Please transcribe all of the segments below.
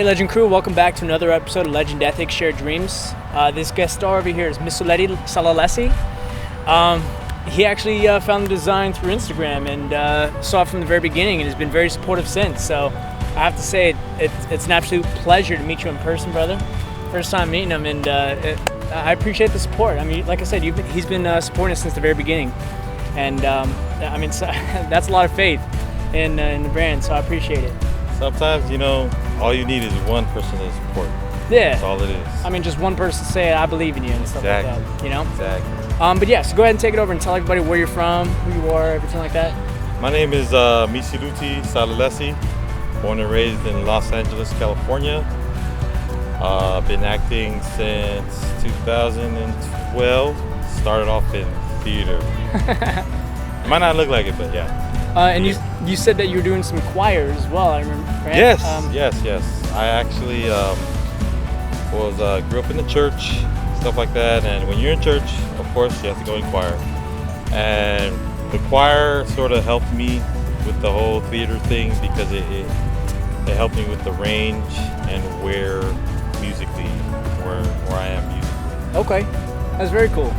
Hey Legend Crew, welcome back to another episode of Legend Ethics Shared Dreams. This guest star over here is Misiluti Salelesi. He actually found the design through Instagram and saw it from the very beginning and has been very supportive since. So I have to say it's an absolute pleasure to meet you in person, brother. First time meeting him, and I appreciate the support. I mean, like I said, he's been supporting us since the very beginning. And I mean, so, that's a lot of faith in the brand, so I appreciate it. Sometimes, you know, all you need is one person to support. Yeah. That's all it is. I mean, just one person say, I believe in you and stuff like that, you know? Exactly. But yeah, so go ahead and take it over and tell everybody where you're from, who you are, everything like that. My name is Misiluti Salelesi, born and raised in Los Angeles, California. Been acting since 2012. Started off in theater. Might not look like it, but yeah. And you said that you were doing some choir as well, I remember, right? Yes. I actually grew up in the church, stuff like that. And when you're in church, of course, you have to go in choir. And the choir sort of helped me with the whole theater thing because it helped me with the range and where I am musically. Okay, that's very cool.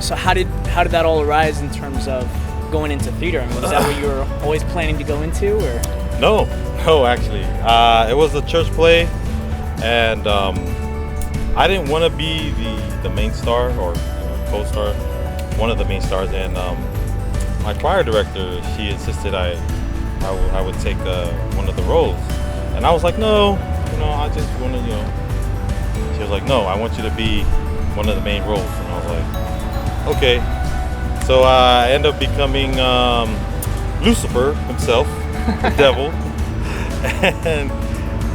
So how did that all arise in terms of going into theater? I mean, was that what you were always planning to go into, or? No, actually. It was a church play, and I didn't want to be the main star or co-star, one of the main stars. And my choir director, she insisted I would take one of the roles, and I was like, no, I just want to, She was like, no, I want you to be one of the main roles, and I was like, okay. So I ended up becoming Lucifer himself, the devil, and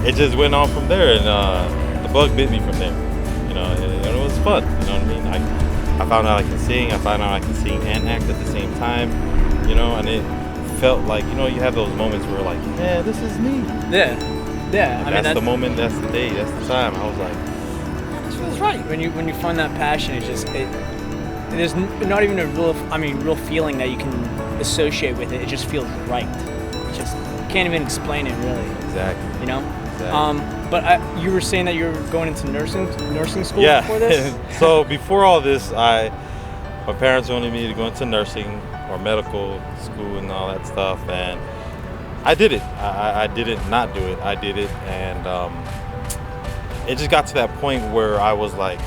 it just went on from there. And the bug bit me from there, and it was fun. You know what I mean? I found out I can sing. I found out I can sing and act at the same time. And it felt like you have those moments where like, yeah, this is me. Yeah. I mean, that's the moment. That's the day. That's the time. I was like, this feels right. When you find that passion, there's not even a real feeling that you can associate with it. It just feels right. It just can't even explain it really. Exactly. Exactly. But you were saying that you were going into nursing school before this? So before all this, my parents wanted me to go into nursing or medical school and all that stuff, and I did it. I didn't not do it. I did it, and it just got to that point where I was like,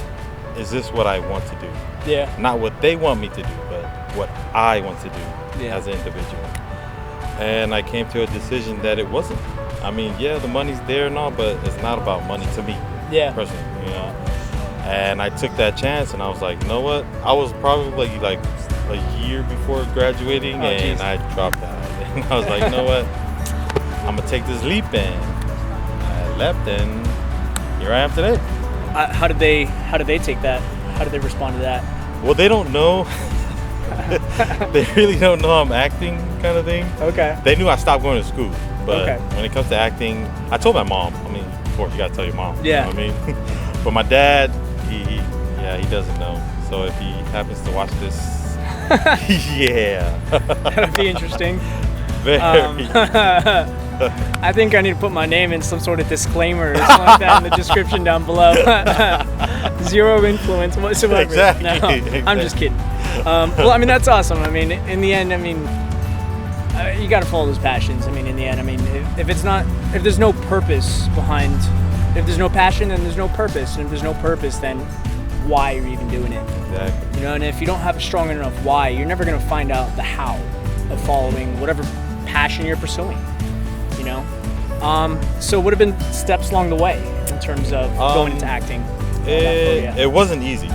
is this what I want to do? Yeah. Not what they want me to do, but what I want to do as an individual. And I came to a decision that it wasn't. I mean, yeah, the money's there and all, but it's not about money to me. Yeah. Personally, And I took that chance, and I was like, you know what? I was probably like a year before graduating, and I dropped out. And I was like, you know what? I'm gonna take this leap, and I left, and here I am today. How did they take that? How did they respond to that? Well, they don't know. They really don't know I'm acting, kind of thing. Okay. They knew I stopped going to school, but when it comes to acting, I told my mom. I mean, of course, you gotta tell your mom. Yeah. You know what I mean? But my dad, he doesn't know. So if he happens to watch this, yeah, that'd be interesting. Very. I think I need to put my name in some sort of disclaimer or something like that in the description down below. Zero influence whatsoever. Exactly. No, exactly. I'm just kidding. Well, I mean, that's awesome. I mean, in the end, you got to follow those passions. I mean, in the end, if there's no purpose behind, if there's no passion, then there's no purpose. And if there's no purpose, then why are you even doing it? Exactly. And if you don't have a strong enough why, you're never going to find out the how of following whatever passion you're pursuing. So what have been steps along the way in terms of going into acting? It wasn't easy,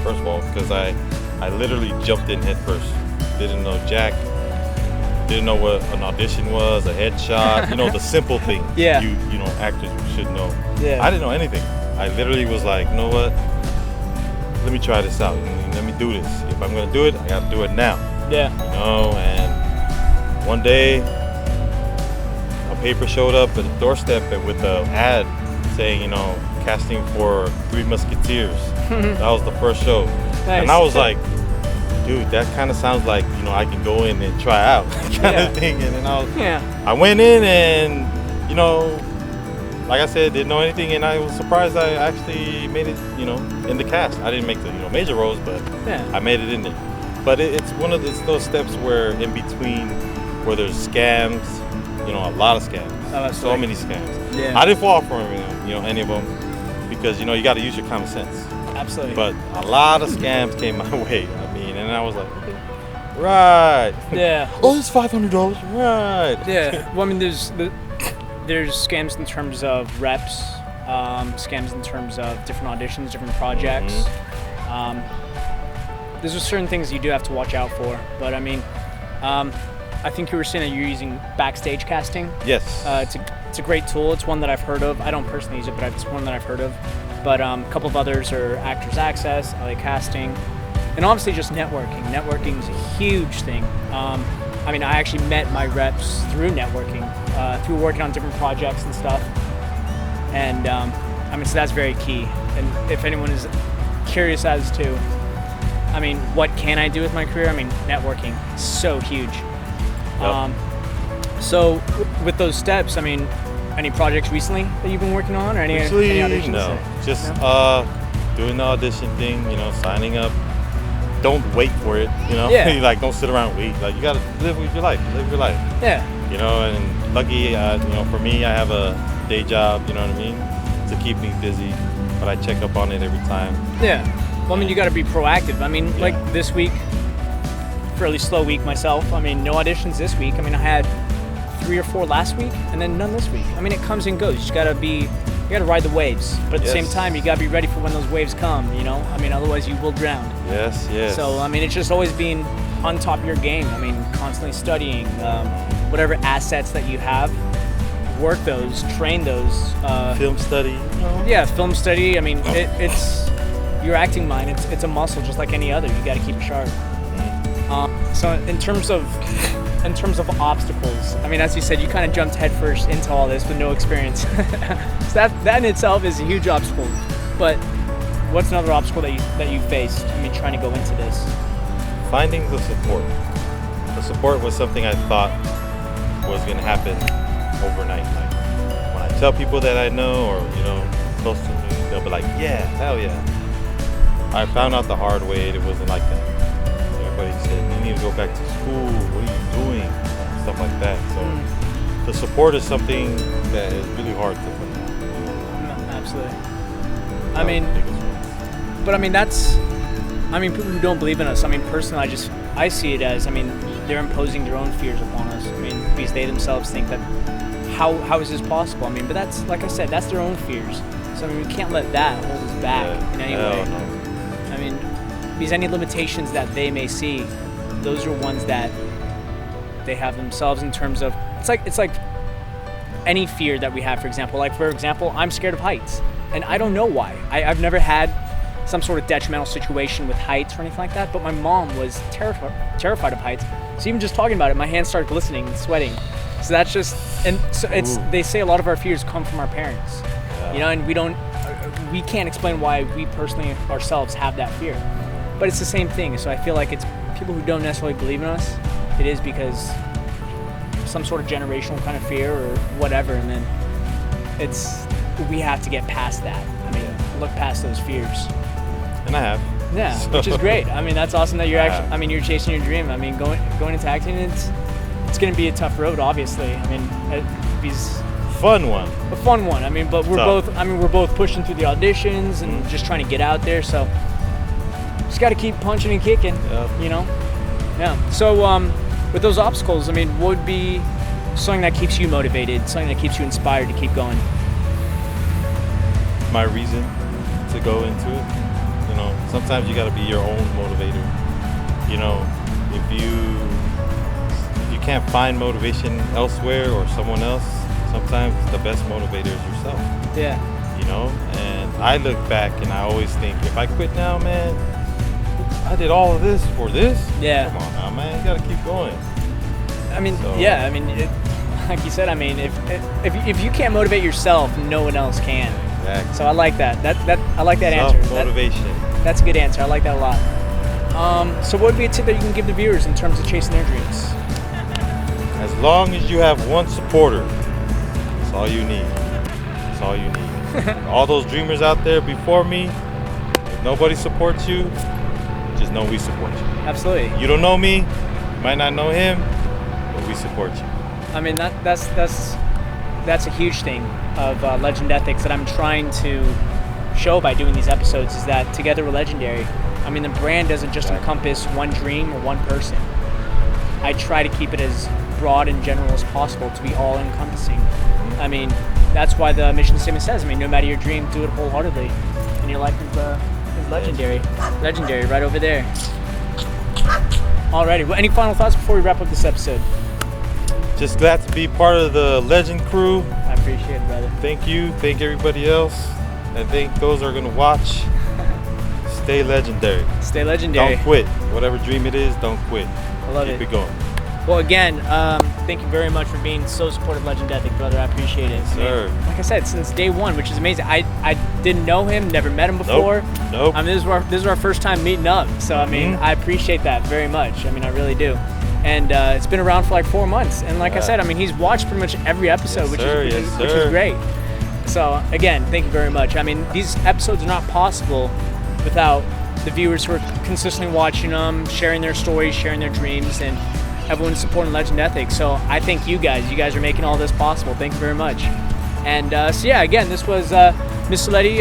first of all, because I literally jumped in head first. Didn't know jack. Didn't know what an audition was, a headshot. The simple things. Yeah. Actors should know. Yeah. I didn't know anything. I literally was like, you know what? Let me try this out. Let me do this. If I'm gonna do it, I gotta do it now. Yeah. And one day, paper showed up at the doorstep with an ad saying, casting for Three Musketeers. That was the first show. Nice. And I was like, dude, that kind of sounds like, I can go in and try out kind of thing. And then I went in and, like I said, didn't know anything, and I was surprised I actually made it, in the cast. I didn't make the, major roles, but I made it in there. But it's one of those steps where in between, where there's scams, a lot of scams. Oh, so many scams. Yeah. I didn't fall for any of them, because, you got to use your common sense. Absolutely. But a lot of scams came my way. And I was like, okay, right. Yeah. Oh, it's $500. Right. Yeah. Well, I mean, there's scams in terms of reps, scams in terms of different auditions, different projects. Mm-hmm. There's just certain things you do have to watch out for. But I mean, I think you were saying that you're using backstage casting. Yes. It's a great tool. It's one that I've heard of. I don't personally use it, but it's one that I've heard of. But a couple of others are Actors Access, LA Casting, and obviously just networking. Networking is a huge thing. I actually met my reps through networking, through working on different projects and stuff. And so that's very key. And if anyone is curious as to, what can I do with my career? Networking is so huge. Yep. So with those steps, any projects recently that you've been working on, or any auditions? No, just doing the audition thing, signing up. Don't wait for it, Yeah. Like, don't sit around and wait. Like, you gotta live with your life. Yeah. And lucky, for me, I have a day job, to keep me busy, but I check up on it every time. Yeah. Well, you gotta be proactive. Like this week, fairly slow week myself. No auditions this week. I had 3 or 4 last week, and then none this week. It comes and goes. You gotta ride the waves, but at the same time, you gotta be ready for when those waves come. Otherwise you will drown. Yes. So it's just always being on top of your game. Constantly studying, whatever assets that you have, work those, train those. Film study. Yeah, film study. It's your acting mind. It's a muscle just like any other. You got to keep it sharp. So in terms of obstacles, as you said, you kind of jumped headfirst into all this with no experience. So that in itself is a huge obstacle. But what's another obstacle that you faced? Trying to go into this. Finding the support. The support was something I thought was going to happen overnight. Like, when I tell people that I know, or close to me, they'll be like, "Yeah, hell yeah." I found out the hard way. It wasn't like that. Everybody said, "You need to go back to school. What are you doing?" Stuff like that. So the support is something that is really hard to find. Absolutely. That's. People who don't believe in us. Personally, I see it as. They're imposing their own fears upon us. Because they themselves think that how is this possible? But that's, like I said, that's their own fears. So we can't let that hold us back in any way. No. Because any limitations that they may see, those are ones that they have themselves in terms of. It's like any fear that we have. For example, I'm scared of heights, and I don't know why. I've never had some sort of detrimental situation with heights or anything like that, but my mom was terrified of heights. So even just talking about it, my hands start glistening and sweating. So that's just, and so they say a lot of our fears come from our parents, and we can't explain why we personally ourselves have that fear, but it's the same thing. So I feel like it's people who don't necessarily believe in us. It is because some sort of generational kind of fear or whatever, and then we have to get past that. Look past those fears. And I have. Yeah, which is great. That's awesome that you're actually. You're chasing your dream. Going into acting, it's going to be a tough road, obviously. These fun one. A fun one. But we're tough. we're both pushing through the auditions and just trying to get out there. So just got to keep punching and kicking. Yep. Yeah. So with those obstacles, what would be something that keeps you motivated, something that keeps you inspired to keep going? My reason to go into it. Sometimes you got to be your own motivator. If you can't find motivation elsewhere or someone else, sometimes the best motivator is yourself. Yeah. And I look back and I always think, if I quit now, man, I did all of this for this? Yeah. Come on now, man, you got to keep going. Like you said, if you can't motivate yourself, no one else can. Exactly. So I like that. I like that answer. Self-motivation. That's a good answer. I like that a lot. So what would be a tip that you can give the viewers in terms of chasing their dreams? As long as you have one supporter, that's all you need. That's all you need. All those dreamers out there before me, if nobody supports you, just know we support you. Absolutely. You don't know me, you might not know him, but we support you. I mean, that's a huge thing of Legend Ethics that I'm trying to show by doing these episodes, is that together we're legendary. I mean, the brand doesn't just encompass one dream or one person. I try to keep it as broad and general as possible to be all encompassing. I mean, that's why the mission statement says, I mean, no matter your dream, do it wholeheartedly. And your life is legendary. Legendary, right over there. Alrighty, well, any final thoughts before we wrap up this episode? Just glad to be part of the Legend crew. I appreciate it, brother. Thank you, thank everybody else. I thank those who are gonna watch. Stay legendary. Stay legendary. Don't quit. Whatever dream it is, don't quit. I love it. Keep it going. Well, again, thank you very much for being so supportive of Legend Ethic, brother. I appreciate it. Sir. Like I said, since day one, which is amazing. I didn't know him, never met him before. Nope. I mean, this is our first time meeting up. So, I mean, I appreciate that very much. I mean, I really do. And it's been around for like 4 months. And like I said, I mean, he's watched pretty much every episode, which is great. So, again, thank you very much. I mean, these episodes are not possible without the viewers who are consistently watching them, sharing their stories, sharing their dreams, and everyone's supporting Legend Ethics. So I thank you guys. You guys are making all this possible. Thank you very much. And so yeah, again, this was Misiluti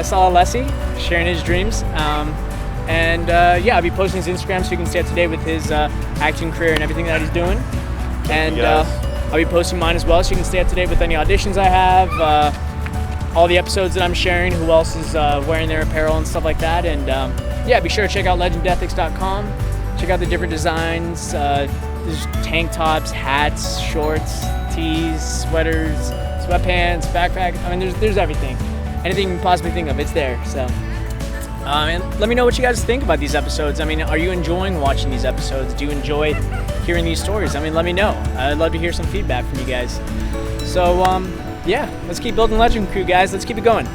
Salelesi sharing his dreams. Yeah, I'll be posting his Instagram so you can stay up to date with his acting career and everything that he's doing. And I'll be posting mine as well so you can stay up to date with any auditions I have, all the episodes that I'm sharing, who else is wearing their apparel and stuff like that. And yeah, be sure to check out legendethics.com. Check out the different designs. There's tank tops, hats, shorts, tees, sweaters, sweatpants, backpack. I mean, there's everything. Anything you can possibly think of, it's there. So, and let me know what you guys think about these episodes. I mean, are you enjoying watching these episodes? Do you enjoy hearing these stories? I mean, let me know. I'd love to hear some feedback from you guys. So, yeah, let's keep building Legend Crew, guys. Let's keep it going.